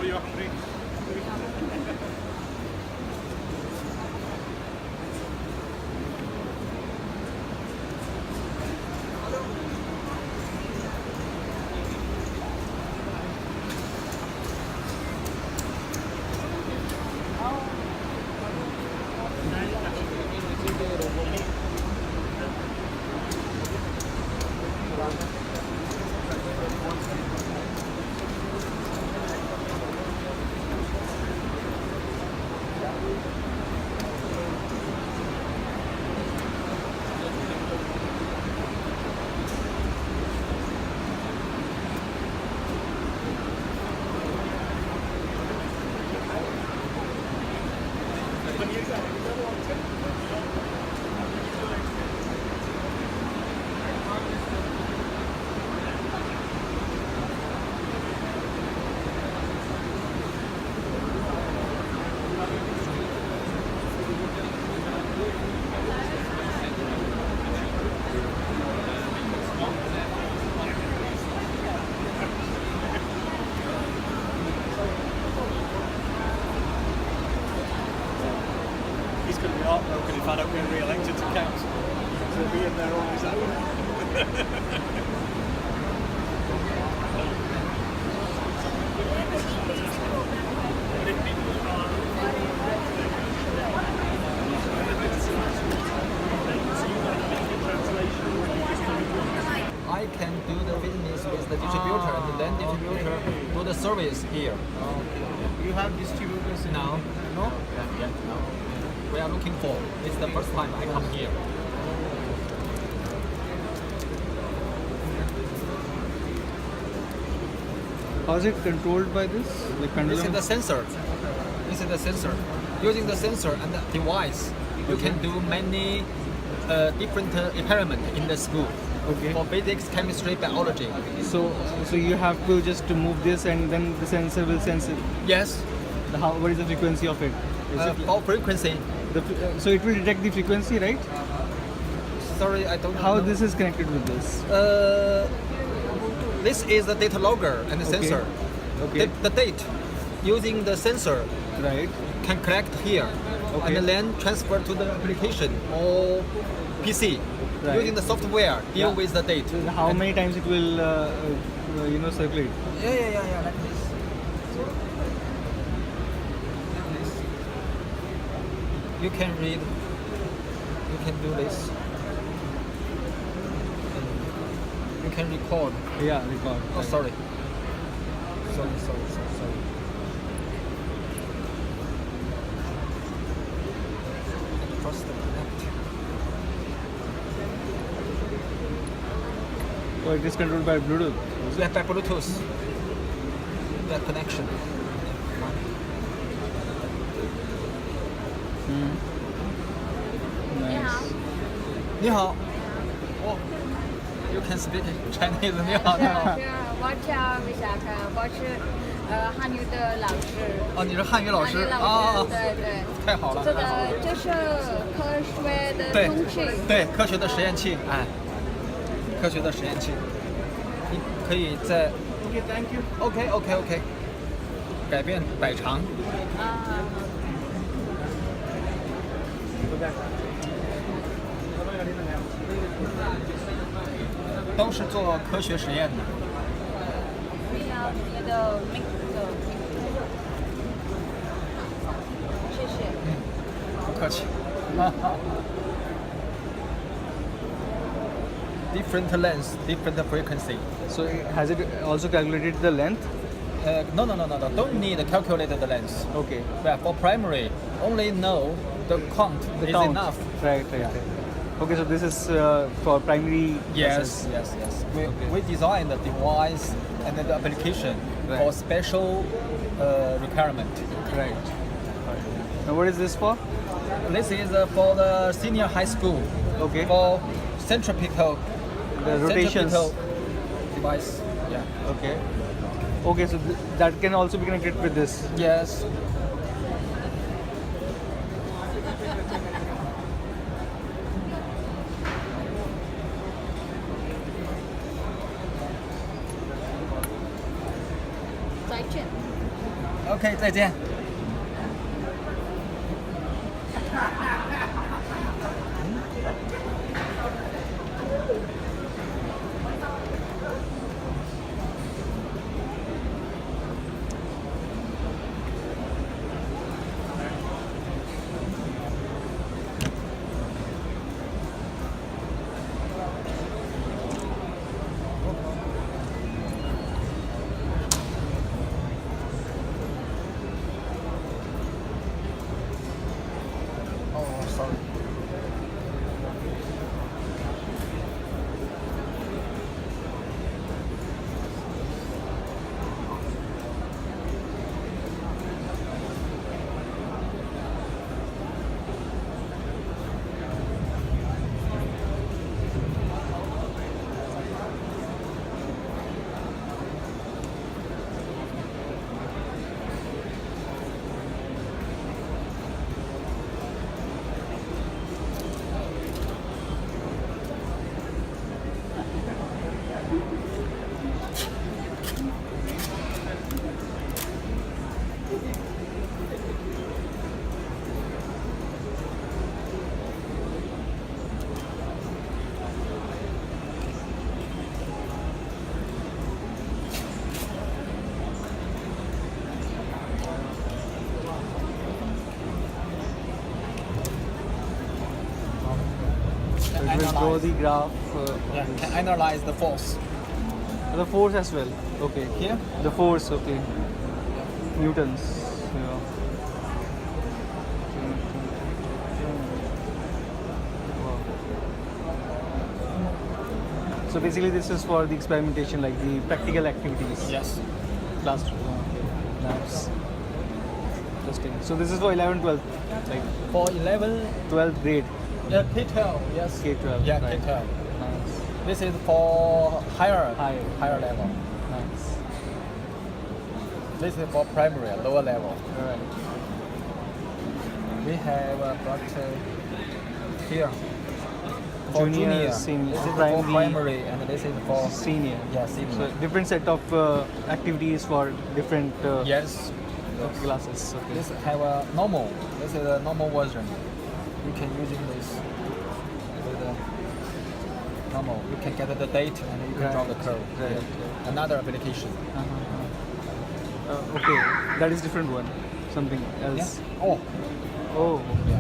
you're hungry. He's going to be heartbroken if I don't get re-elected to council. He'll be in there all his own. I can do the business with the distributor and then distributor do the service here. You have distributors in Now, No? yeah, no. We are looking for. It's the first time I come here. How is it controlled by this? The This pendulum? is the sensor. This is the sensor. Using the sensor and the device, you can do many different experiments in the school. Okay. For physics, chemistry, biology. So you have to just move this and then the sensor will sense it. Yes. What is the frequency of it? Is it For frequency. so it will detect the frequency, right? Sorry, I don't know. How this is connected with this? This is the data logger and the sensor. Okay. The date using the sensor Right. can collect here Okay. and then transfer to the application or PC. Right. Using the software, deal Yeah. with the date. How many times it will, circulate? Yeah, like this. You can read, you can do this. You can record. Yeah, record. Oh, sorry. Sorry. Press the connect. So it is controlled by Bluetooth. Yeah, by Bluetooth. The connection. Nice. 你好。Oh, you can speak Chinese. 你好，你好。我叫Vishaka，我是汉语的老师。哦，你是汉语老师汉语老啊师，对对。太好了。这个就是科学的对东西。对，科学的实验器，哎，科学的实验器，你可以在 Thank you. OK，改变百常。都是做科学实验的。你好，你的名字。谢谢。不客气。Different length, different frequency. So has it also calculated the length? No. Don't need to calculate the length. Okay. Well, for primary, only know the count The is count. enough. Right. Okay, so this is for primary. Yes. lessons. We designed the device and the application for Right. special requirement. Right. Now what is this for? This is for the senior high school. Okay. For centripetal. The rotations. Centripetal device. Yeah. Okay. Okay, so that can also be connected with this. Yes. OK， 再见。Oh, sorry. It will draw the graph. Yeah, can analyze the force. The force as well. Okay. Here? The force. Okay. Newtons. Yeah. Wow. So basically, this is for the experimentation, like the practical activities. Yes. Classroom. Nice. Interesting. So this is for 11, 12, like For 11, 12th grade. yeah, K12, yes. K12, Yeah, right. K12. Nice. This is for higher level. Nice. This is for primary, lower level. All right. We have got here for Junior, junior. senior, This is for primary, primary, and this is for Senior. yeah, senior. So different set of activities for different Yes. classes. Okay. This have a normal. This is a normal version. You can using this with a normal. You can get the date and you can draw the curve. Right. Yeah. Another application. Okay, that is different one. Something else. Yeah. Oh. Oh. Yeah.